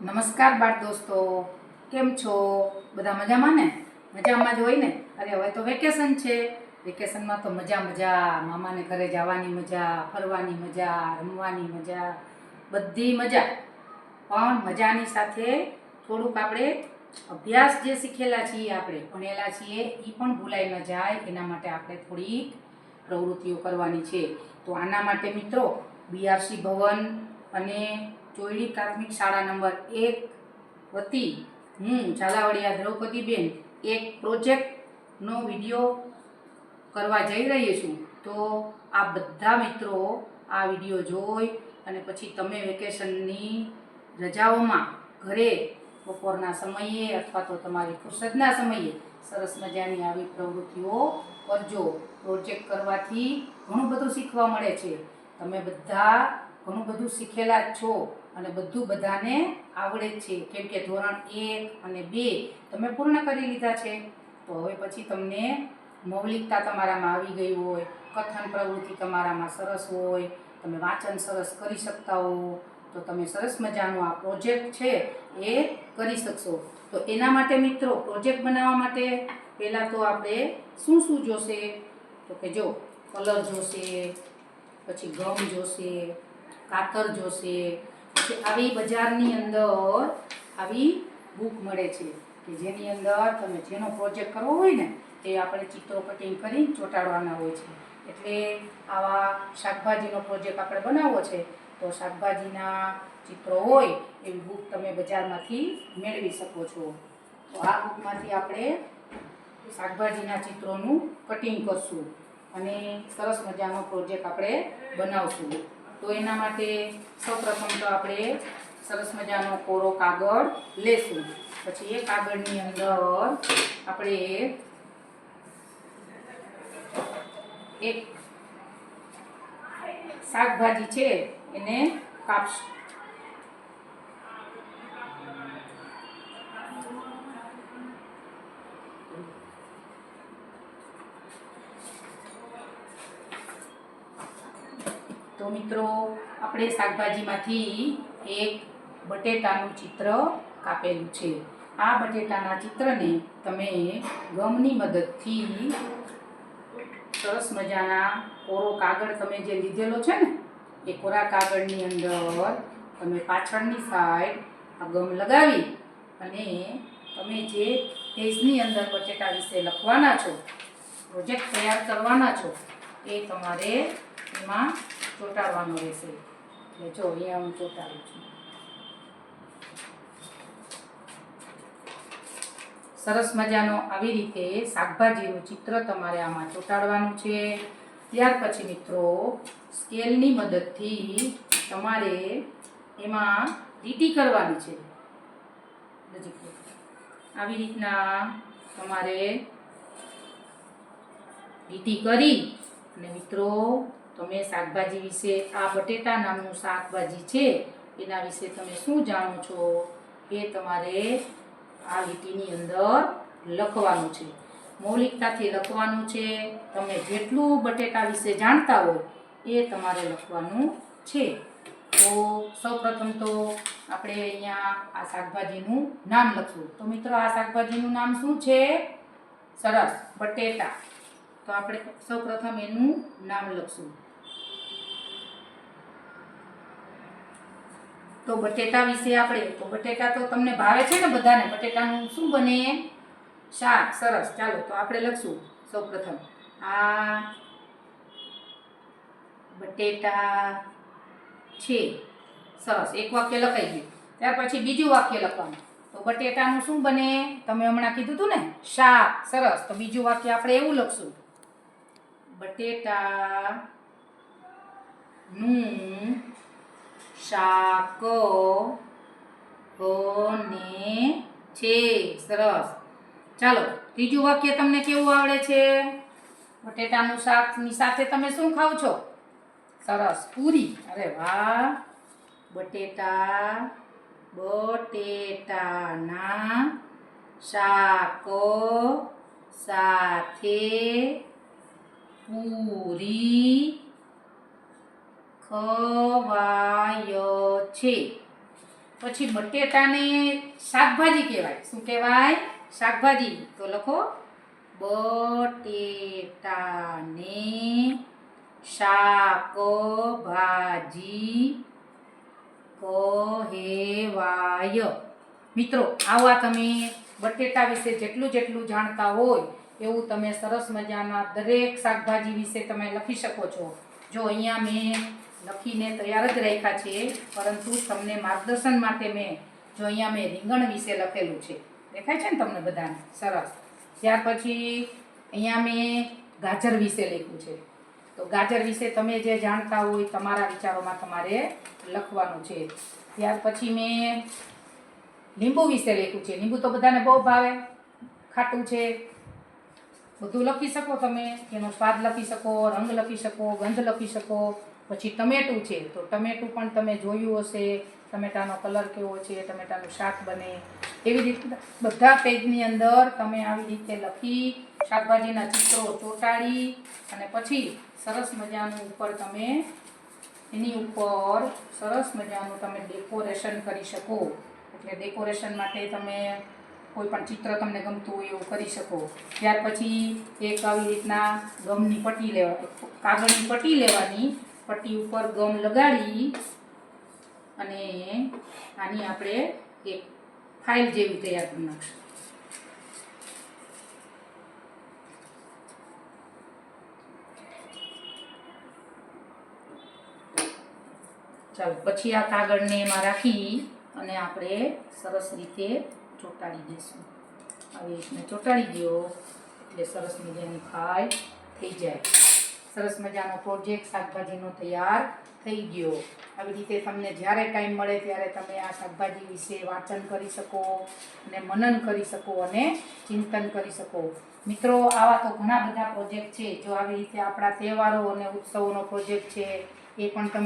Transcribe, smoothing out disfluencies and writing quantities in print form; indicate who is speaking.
Speaker 1: નમસ્કાર બાળ દોસ્તો, કેમ છો? બધા મજામાં ને? મજામાં જ હોય ને? અરે હવે તો વેકેશન છે. વેકેશનમાં તો મજા મામાને ઘરે જવાની મજા, ફરવાની મજા, રમવાની મજા, બધી મજા. પણ મજાની સાથે થોડુંક આપણે અભ્યાસ જે શીખેલા છીએ, આપણે ભણેલા છીએ, એ પણ ભૂલાઈ ન જાય એના માટે આપણે થોડીક પ્રવૃત્તિઓ કરવાની છે. તો આના માટે મિત્રો બીઆરસી ભવન અને ચોયડી પ્રાથમિક શાળા નંબર 1 વતી હું ઝાલાવાડિયા દ્રૌપદીબેન એક પ્રોજેક્ટનો વિડીયો કરવા જઈ રહી છું. તો આ બધા મિત્રો આ વિડીયો જોઈ અને પછી તમે વેકેશનની રજાઓમાં ઘરે બપોરના સમયે અથવા તો તમારી ફુરસદના સમયે સરસ મજાની આવી પ્રવૃત્તિઓ કરજો. પ્રોજેક્ટ કરવાથી ઘણું બધું શીખવા મળે છે. તમે બધા ઘણું બધું શીખેલા જ છો અને બધું બધાને આવડે જ છે, કેમ કે ધોરણ 1 અને 2 તમે પૂર્ણ કરી લીધા છે. તો હવે પછી તમને મૌલિકતા તમારામાં આવી ગઈ હોય, કથન પ્રવૃત્તિ તમારામાં સરસ હોય, તમે વાંચન સરસ કરી શકતા હો, તો તમે સરસ મજાનો આ પ્રોજેક્ટ છે એ કરી શકશો. તો એના માટે મિત્રો પ્રોજેક્ટ બનાવવા માટે પહેલાં તો આપણે શું જોશે? તો કે જો કલર જોશે, પછી ગમ જોશે, કાતર જોશે. પછી આવી બજારની અંદર આવી બુક મળે છે કે જેની અંદર તમે જેનો પ્રોજેક્ટ કરવો હોય ને તે આપણે ચિત્રો કટિંગ કરી ચોંટાડવાના હોય છે. એટલે આવા શાકભાજીનો પ્રોજેક્ટ આપણે બનાવવો છે તો શાકભાજીના ચિત્રો હોય એવી બુક તમે બજારમાંથી મેળવી શકો છો. તો આ બુકમાંથી આપણે શાકભાજીના ચિત્રોનું કટિંગ કરશું અને સરસ મજાનો પ્રોજેક્ટ આપણે બનાવશું. તો એના માટે સૌપ્રથમ તો આપણે સરસ મજાનો કોરો કાગળ લેશું. પછી એ કાગળની અંદર આપણે એક શાકભાજી છે એને કાપશું. તો મિત્રો આપણે શાકભાજીમાંથી એક બટેટાનું ચિત્ર કાપેલું છે. આ બટેટાના ચિત્રને તમે ગમની મદદથી સરસ મજાના કોરો કાગળ તમે જે લીધેલો છે ને એ કોરા કાગળની અંદર તમે પાછળની સાઈડ આ ગમ લગાવી અને તમે જે પેજની અંદર બટેટા વિશે લખવાના છો, પ્રોજેક્ટ તૈયાર કરવાના છો, એ તમારે એમાં ચોંટાડવાનો રહેશે. એટલે જો અહીંયા હું ચોંટાડું છું. સરસ મજાનો આવી રીતે શાકભાજીનું ચિત્ર તમારે આમાં ચોંટાડવાનું છે. ત્યાર પછી મિત્રો સ્કેલની મદદથી તમારે એમાં લીટી કરવાની છે. આવી રીતના તમારે લીટી કરી અને મિત્રો તમે શાકભાજી વિશે આ બટેટા નામનું શાકભાજી છે એના વિશે તમે શું જાણો છો એ તમારે આ લીટીની અંદર લખવાનું છે. મૌલિકતાથી લખવાનું છે. તમે જેટલું બટેટા વિશે જાણતા હોય એ તમારે લખવાનું છે. તો સૌપ્રથમ તો આપણે અહીંયા આ શાકભાજીનું નામ લખશું. તો મિત્રો આ શાકભાજીનું નામ શું છે? સરસ, બટેટા. તો આપણે સૌપ્રથમ એનું નામ લખશું. તો બટેટા વિશે આપણે તો બટેટા તો તમને ભાવે છે ને બધાને? બટેટાનું શું બને? શાક. સરસ, ચાલો તો આપણે લખશું સૌપ્રથમ આ બટેટા છે. સરસ, એક વાક્ય લખાઈ ગયું. ત્યાર પછી બીજું વાક્ય લખવાનું. તો બટેટાનું શું બને? તમે હમણાં કીધું હતું ને, શાક. સરસ, તો બીજું વાક્ય આપણે એવું લખશું, બટેટાનું શાક બને છે. સરસ, ચાલો ત્રીજું વાક્ય તમને કેવું આવડે છે? બટેટાનું શાકની સાથે તમે શું ખાવ છો? સરસ, પૂરી. અરે વાહ! બટેટાના શાક સાથે પૂરી ખવાય છે. પછી બટેટાને શાકભાજી કહેવાય. શું કહેવાય? શાકભાજી. તો લખો બટેટાને શાકભાજી કહેવાય. મિત્રો આવા તમે બટેટા વિશે જેટલું જાણતા હોય એવું તમે સરસ મજાના દરેક શાકભાજી વિશે તમે લખી શકો છો. જો અહીંયા મેં લખીને તૈયાર જ રાખ્યા છે, પરંતુ તમને માર્ગદર્શન માટે જો અહીંયા મેં રીંગણ વિશે લખેલું છે. દેખાય છે ને તમને બધાને? સરસ. ત્યાર પછી અહીંયા મેં ગાજર વિશે લખ્યું છે. તો ગાજર વિશે તમે જે જાણતા હોય તમારા વિચારોમાં તમારે લખવાનું છે. ત્યાર પછી મેં લીંબુ વિશે લખ્યું છે. લીંબુ તો બધાને બહુ ભાવે, ખાટું છે. બધું લખી શકો તમે, એનો સ્વાદ લખી શકો, રંગ લખી શકો, ગંધ લખી શકો. પછી ટમેટું છે, તો ટમેટું પણ તમે જોયું હશે, ટમેટાનો કલર કેવો છે, ટમેટાનું શાક બને. એવી રીતે બધા પેજની અંદર તમે આવી રીતે લખી શાકભાજીના ચિત્રો ચોંટાડી અને પછી સરસ મજાનું ઉપર તમે એની ઉપર સરસ મજાનું તમે ડેકોરેશન કરી શકો. એટલે ડેકોરેશન માટે તમે કોઈ પણ ચિત્ર તમને ગમતું હોય એવું કરી શકો. ત્યાર પછી એક આવી રીતના ગમની પટ્ટી કાગળની પટ્ટી લેવાની, પટ્ટી ઉપર ગમ લગાડી અને આની આપણે એક ફાઇલ જેવી તૈયાર કરી નાખશું. ચાલો, પછી આ કાગળને એમાં રાખી અને આપણે સરસ રીતે ચોંટાડી દઈશું. આવી રીતના ચોંટાડી દો એટલે સરસ મજાની ફાઇલ થઈ જાય. સરસ મજાનો પ્રોજેક્ટ શાકભાજીનો તૈયાર થઈ ગયો. આવી રીતે તમને જ્યારે ટાઈમ મળે ત્યારે તમે આ શાકભાજી વિશે વાંચન કરી શકો અને મનન કરી શકો અને ચિંતન કરી શકો. મિત્રો આવા તો ઘણા બધા પ્રોજેક્ટ છે. જો આવી રીતે આપણા તહેવારો અને ઉત્સવોનો પ્રોજેક્ટ છે એ પણ તમે